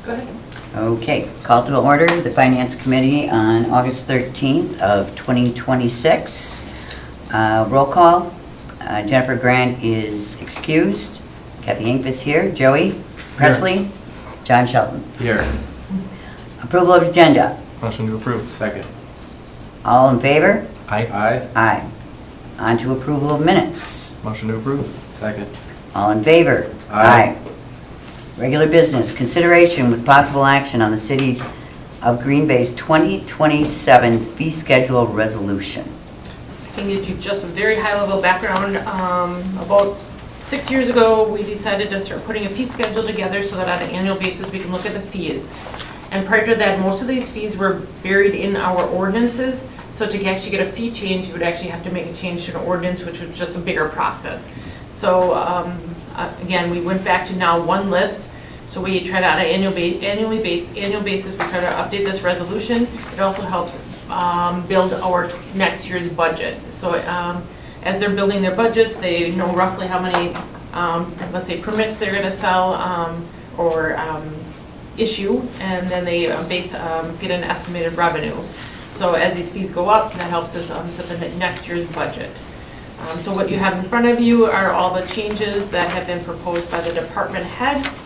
Go ahead. Okay, call to order the Finance Committee on August 13th of 2026. Roll call. Jennifer Grant is excused. Kathy Inkvis here. Joey Presley. John Shelton. Here. Approval of agenda. Motion to approve. Second. All in favor? Aye. Aye. Aye. On to approval of minutes. Motion to approve. Second. All in favor? Aye. Regular business, consideration with possible action on the Cities of Green Bay's 2027 fee schedule resolution. I can give you just a very high-level background. About 6 years ago, we decided to start putting a fee schedule together so that on an annual basis, we can look at the fees. And prior to that, most of these fees were buried in our ordinances. So to actually get a fee change, you would actually have to make a change to an ordinance, which was just a bigger process. So again, we went back to now one list. So we try to, on an annual basis, we try to update this resolution. It also helps build our next year's budget. So as they're building their budgets, they know roughly how many, let's say, permits they're going to sell or issue, and then they get an estimated revenue. So as these fees go up, that helps us set the next year's budget. So what you have in front of you are all the changes that have been proposed by the department heads.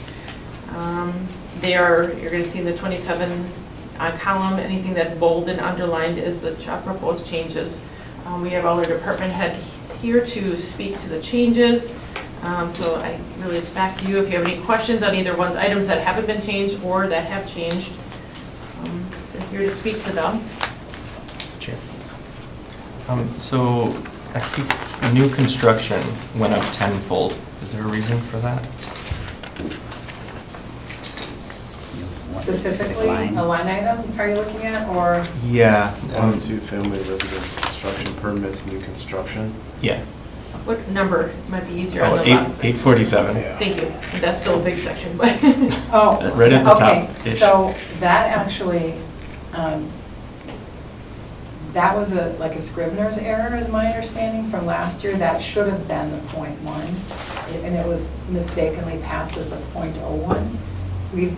You're going to see in the 27 column, anything that's bold and underlined is the proposed changes. We have all our department heads here to speak to the changes. So it's back to you if you have any questions on either one's items that haven't been changed or that have changed. They're here to speak to them. Chair. So I see new construction went up tenfold. Is there a reason for that? Specifically, a line item are you looking at, or? Yeah. 1 and 2 family residential construction permits, new construction. Yeah. What number might be easier on Oh, the bottom? 847. Thank you. That's still a big section, but Oh, Right at the okay, top-ish. so that actually, that was like a Scrivener's error, is my understanding, from last year. That should have been the .1, and it was mistakenly passed as the .01. We've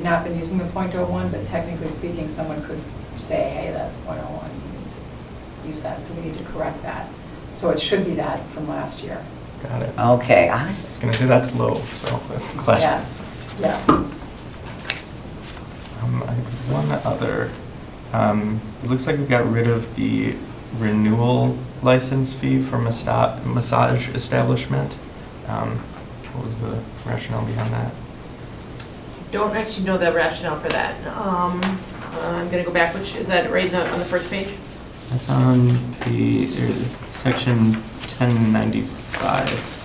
not been using the .01, but technically speaking, someone could say, hey, that's .01, you need to use that, so we need to correct that. So it should be that from last year. Got it. Okay, I was gonna say that's low, so glad. Yes, yes. One other, it looks like we got rid of the renewal license fee for massage establishment. What was the rationale behind that? don't actually know the rationale for that. I'm gonna go back, which, is that right on the first page? That's on the section 1095.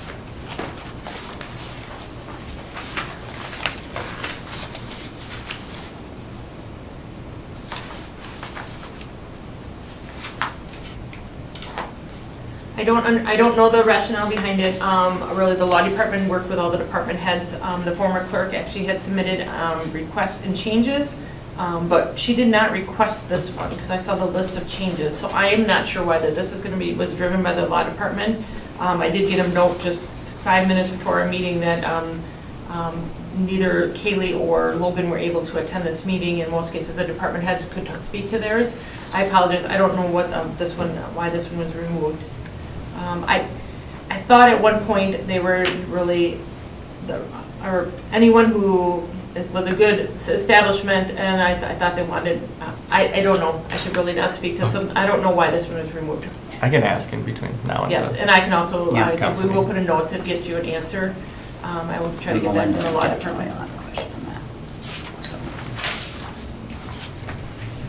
I don't know the rationale behind it. Really, the law department worked with all the department heads. The former clerk actually had submitted requests and changes, but she did not request this one because I saw the list of changes. So I am not sure whether this is going to be what's driven by the law department. I did get a note just 5 minutes before our meeting that neither Kaylee or Logan were able to attend this meeting. In most cases, the department heads could not speak to theirs. I apologize. I don't know what why this one was removed. I thought at one point they were really, or anyone who was a good establishment, and I thought they wanted, I don't know, I should really not speak to some, I don't know why this one was removed. I can ask in between now and Yes, then. and I can also, Yeah, I think council we will meeting. put a note to get you an answer. I will try to get that in the law department. I'll have a question on that. So.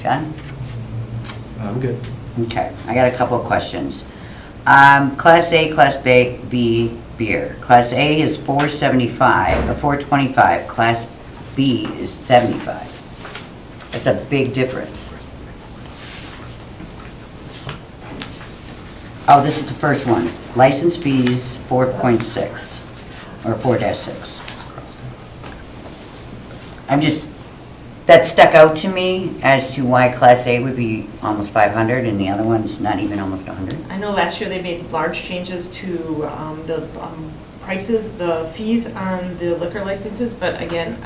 John? I'm good. Okay, I got a couple of questions. Class A, Class B beer. Class A is $4.75 or $4.25. Class B is $75. That's a big difference. Oh, this is the first one. License fees 4.6 or 4-6. That stuck out to me as to why Class A would be almost 500 and the other one's not even almost 100. I know last year they made large changes to the prices, the fees on the liquor licenses, but again,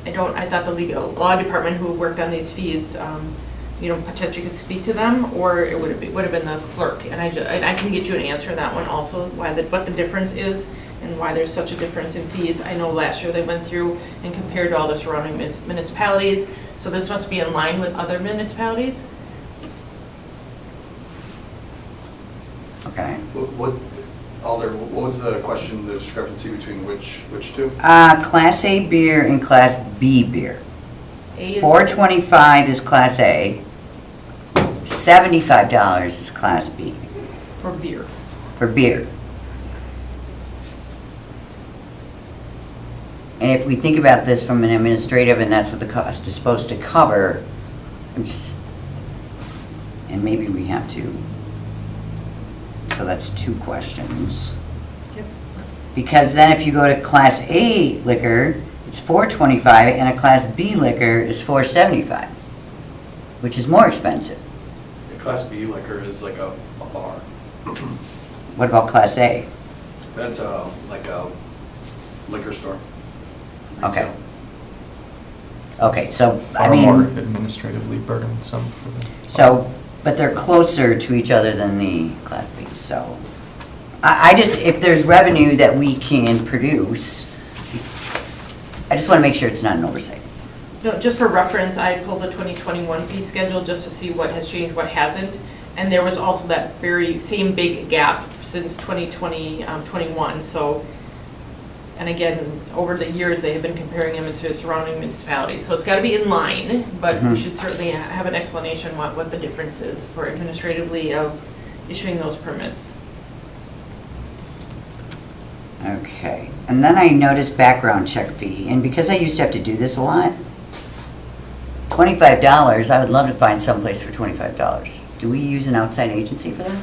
I thought the legal law department who worked on these fees, potentially could speak to them, or it would have been the clerk. And I can get you an answer on that one also, what the difference is and why there's such a difference in fees. I know last year they went through and compared to all the surrounding municipalities, so this must be in line with other municipalities. Okay. Alder, what was the question, the discrepancy between which two? Class A beer and Class B beer. A is- $4.25 is Class A, $75 is Class B For beer. for beer. And if we think about this from an administrative, and that's what the cost is supposed to cover, and maybe we have to, so that's 2 questions. Yep. Because then if you go to Class A liquor, it's $4.25, and a Class B liquor is $4.75, which is more expensive. The Class B liquor is like a bar. What about Class A? That's like a liquor store. Okay. Okay, so, I Far more mean, administratively burdensome for the. so, but they're closer to each other than the Class B, so. I just, if there's revenue that we can produce, I just want to make sure it's not an oversight. No, just for reference, I pulled the 2021 fee schedule just to see what has changed, what hasn't. And there was also that very same big gap since 2020, 21. So, and again, over the years, they have been comparing them to surrounding municipalities. So it's got to be in line, but we Mhm. should certainly have an explanation what the difference is for administratively of issuing those permits. Okay, and then I noticed background check fee, and because I used to have to do this a lot, $25, I would love to find someplace for $25. Do we use an outside agency for that?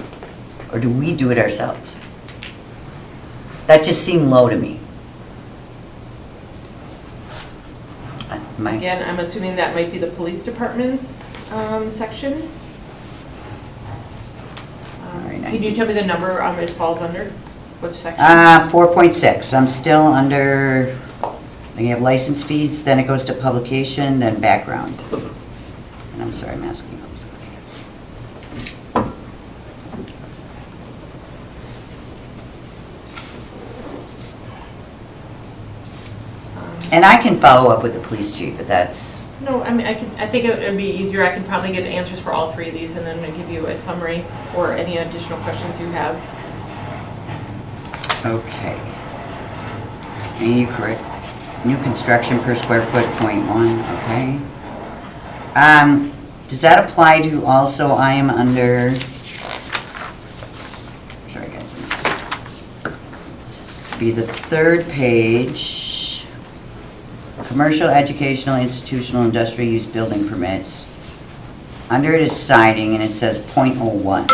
Or do we do it ourselves? That just seemed low to me. Again, I'm assuming that might be the police department's section. Alright, Can you tell me the number it falls under? Which section? 4.6, I'm still under, then you have license fees, then it goes to publication, then background. And I'm sorry, I'm asking those questions. And I can follow up with the police chief, if that's, No, I mean, I think it would be easier, I can probably get answers for all 3 of these and then give you a summary or any additional questions you have. okay. And you correct, new construction per square foot, .1, okay. Does that apply to also, I am under, sorry guys. This will be the 3rd page. Commercial, educational, institutional, industrial use building permits. Under it is siding and it says .01.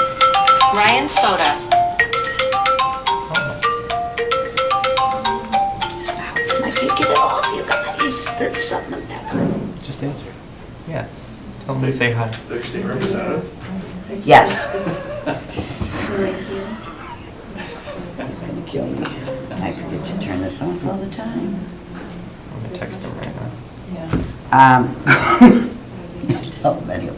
Ryan Spoda. I can't get it off, you guys. There's something about Just answer. Yeah. Tell them to say hi. The state representative? Yes. He's gonna kill me. I forget to turn this off all the time. I'm gonna text him right now. Yeah. Oh, video.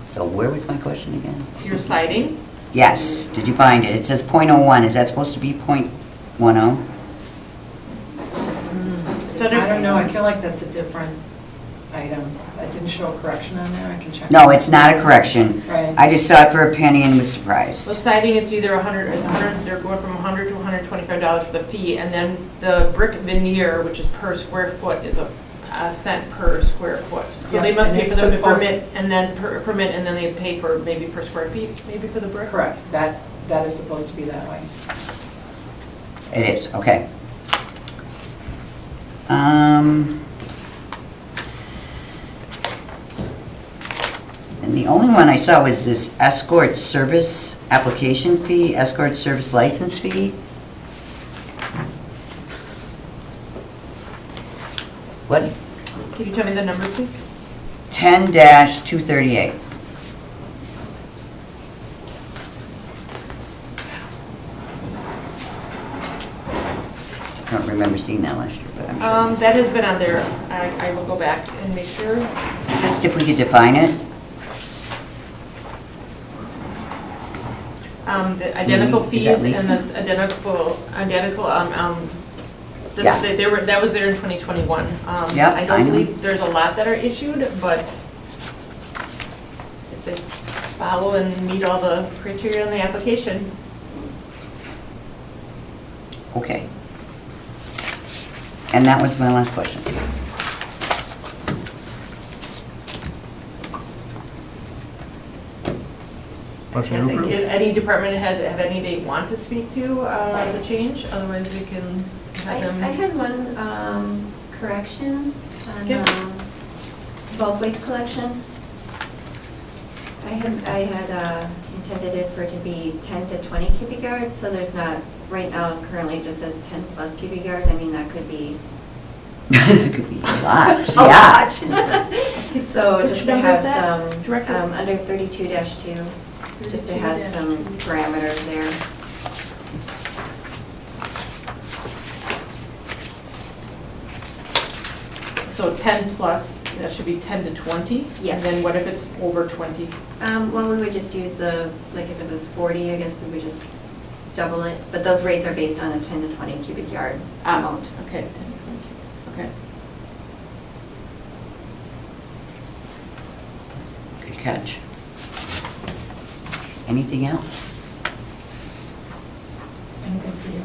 So where was my question again? Your citing, Yes, did you find it? It says .01, is that supposed to be .10? so I don't know, I feel like that's a different item. That didn't show a correction on there, I can check. No, it's not a correction. Right. I just saw it for a penny and was the surprised. citing, it's either 100, they're going from $100 to $125 for the fee, and then the brick veneer, which is per square foot, is a cent per square foot. So they Yeah, must and pay for it's the supposed- permit, and then per permit, and then they pay for maybe per square feet, maybe for the brick? Correct, that is supposed to be that way. It is, okay. And the only one I saw was this escort service application fee, escort service license fee. What? Can you tell me the number, please? 10-238. I don't remember seeing that last year, but I'm I missed That it. has been on there. I will go back and make sure. Just if we could define it. The identical Is fees that me? and this identical, Yeah. that was there in 2021. Yep, I I don't know. believe there's a lot that are issued, but if they follow and meet all the criteria in the application. Okay. And that was my last question. Motion I to think approve. if any department head have any they want to speak to the change, otherwise we can I have them. had one correction on Okay. bulk waste collection. I had intended it for it to be 10 to 20 cubic yards, so there's not, right now currently it just says 10 plus cubic yards. I mean, that could be It could be a lot, a yeah. lot. So Which just to number have is that? some, Director? under 32-2, just to have some 32-2. parameters there. So 10 plus, that should be 10 to 20? Yes. And then what if it's over 20? Well, we would just use the, like if it was 40, I guess we would just double it. But those rates are based on a 10 to 20 cubic yard amount. Okay, 10 to 20. Okay. Good catch. Anything else? Anything for you?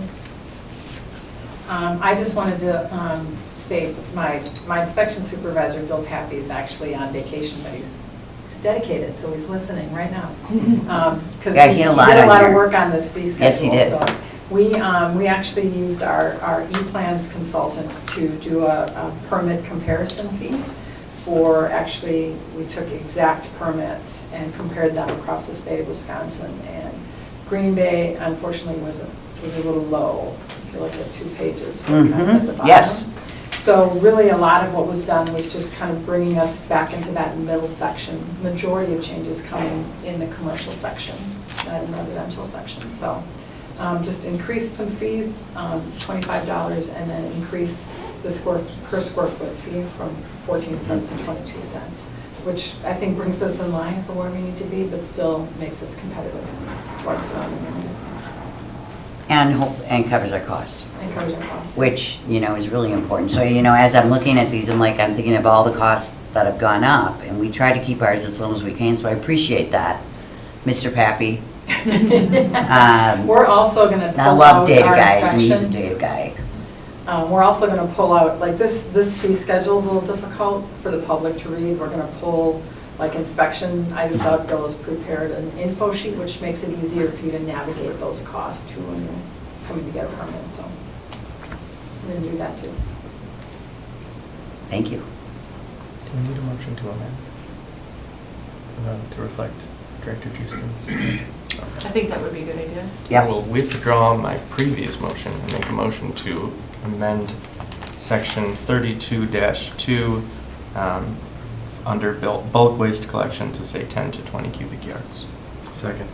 I just wanted to state, my inspection supervisor, Bill Pappy, is actually on vacation, but he's dedicated, so he's listening right now. Because Yeah, he he had a did lot a on lot of here. work on this fee schedule. Yes, he did. So we actually used our E-Plans consultant to do a permit comparison fee for, actually, we took exact permits and compared them across the state of Wisconsin. And Green Bay, unfortunately, was a little low. If you look at 2 pages, we're kind of at the bottom. Yes. So really, a lot of what was done was just kind of bringing us back into that middle section. Majority of changes coming in the commercial section, not in residential section. So just increased some fees, $25, and then increased the per square foot fee from 14 cents to 22 cents, which I think brings us in line for where we need to be, but still makes us competitive to our surrounding areas And covers our costs, and covers our costs. which, is really important. So, as I'm looking at these, I'm thinking of all the costs that have gone up, and we try to keep ours as low as we can, so I appreciate that, Mr. Pappy. We're also going to pull I out love data our guys, and he's a inspection. data guy. We're also going to pull out, like this fee schedule is a little difficult for the public to read. We're going to pull like inspection items out. Bill has prepared an info sheet, which makes it easier for you to navigate those costs too when you're coming to get a permit, so we're going to do that too. Thank you. Do we need a motion to amend? To reflect Director Houston's? I think that would be a good idea. I Yep. will withdraw my previous motion and make a motion to amend section 32-2 under bulk waste collection to say 10 to 20 cubic yards. Second.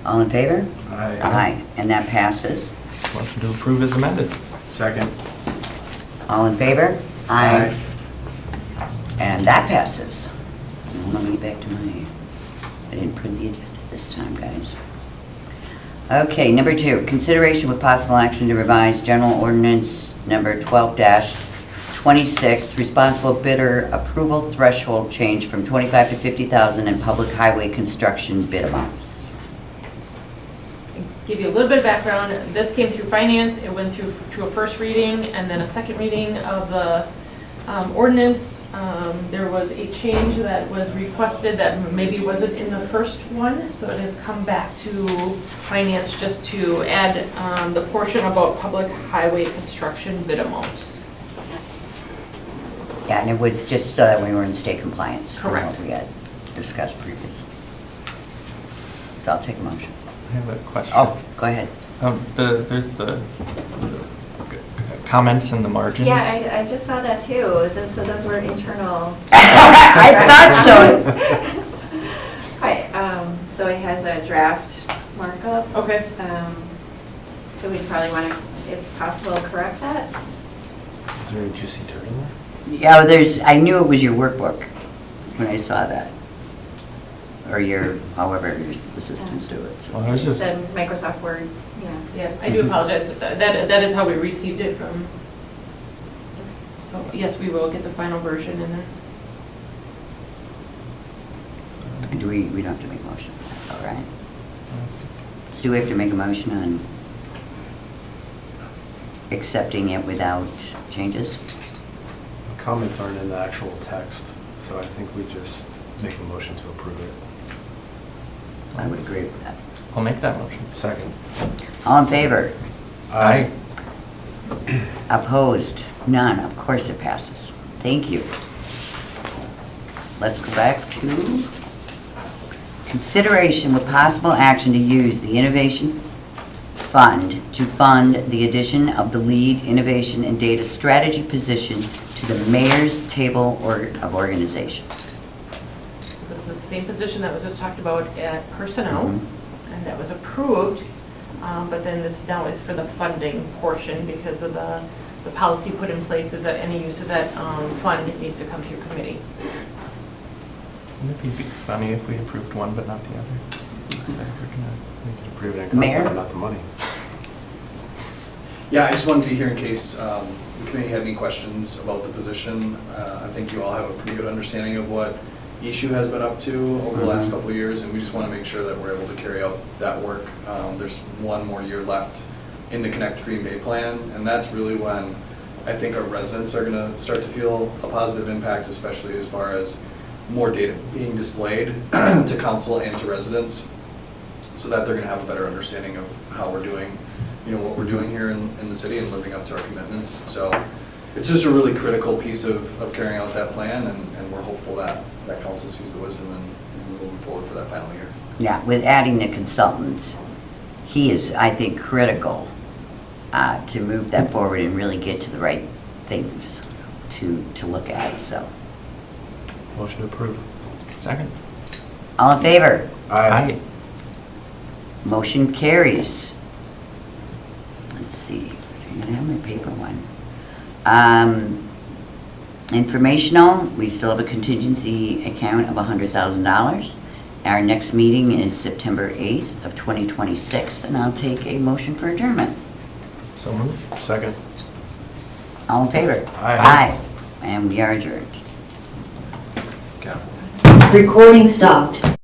All in favor? Aye. Aye, and that passes. Motion to approve is amended. Second. All in favor? And that passes. Now let me get back to I didn't print the agenda this time, guys. Okay, number 2, consideration with possible action to revise general ordinance number 12-26, responsible bidder approval threshold change from 25 to 50,000 in public highway construction bid amounts. Give you a little bit of background. This came through finance. It went through to a first reading and then a second reading of the ordinance. There was a change that was requested that maybe wasn't in the first one, so it has come back to finance just to add the portion about public highway construction bid amounts. Yeah, and it was just so that we were in state compliance. from Correct. What we had discussed previously. So I'll take a motion. I have a question. Oh, go ahead. There's the comments in the margins. Yeah, I just saw that too. So those were internal. I thought so. So it has a draft markup. Okay. So we'd probably want to, if possible, correct that. Is there a juicy turd in there? Yeah, I knew it was your workbook when I saw that. Or however the systems do it. so. Well, I was just, The Microsoft Word, yeah. Yeah, I do apologize. That is how we received it from. So, yes, we will get the final version and then. We don't have to make a motion, all right? Do we have to make a motion on accepting it without changes? The comments aren't in the actual text, so I think we just make a motion to approve it. I would agree with that. I'll make that motion. Second. All in favor? Aye. Opposed? None. Of course it passes. Thank you. Let's go back to consideration with possible action to use the Innovation Fund to fund the addition of the lead innovation and data strategy position to the mayor's table of organization. So this is the same position that was just talked about at Personnel, Mhm. and that was approved, but then this now is for the funding portion because of the policy put in place is that any use of that fund needs to come through committee. Wouldn't it be funny if we approved one but not the other? So We could approve it in Mayor? concept, but not the money. Yeah, I just wanted to be here in case the committee had any questions about the position. I think you all have a pretty good understanding of what Issue has been up to over the last couple of years, and we just want to make sure that we're able to carry out that work. There's one more year left in the Connect Green Bay plan, and that's really when I think our residents are going to start to feel a positive impact, especially as far as more data being displayed to council and to residents, so that they're going to have a better understanding of how we're doing, what we're doing here in the city and living up to our commitments. So it's just a really critical piece of carrying out that plan, and we're hopeful that council sees the wisdom in moving forward for that final year. Yeah, with adding the consultant, he is, I think, critical to move that forward and really get to the right things to look at, so. Motion to approve. Second. All in favor? Aye. Motion carries. Let's see, I'm gonna have my paper one. Informational, we still have a contingency account of $100,000. Our next meeting is September 8th of 2026, and I'll take a motion for adjournment. So moved. Second. All in favor? Aye. Aye. And we are adjourned. Got it. Recording stopped.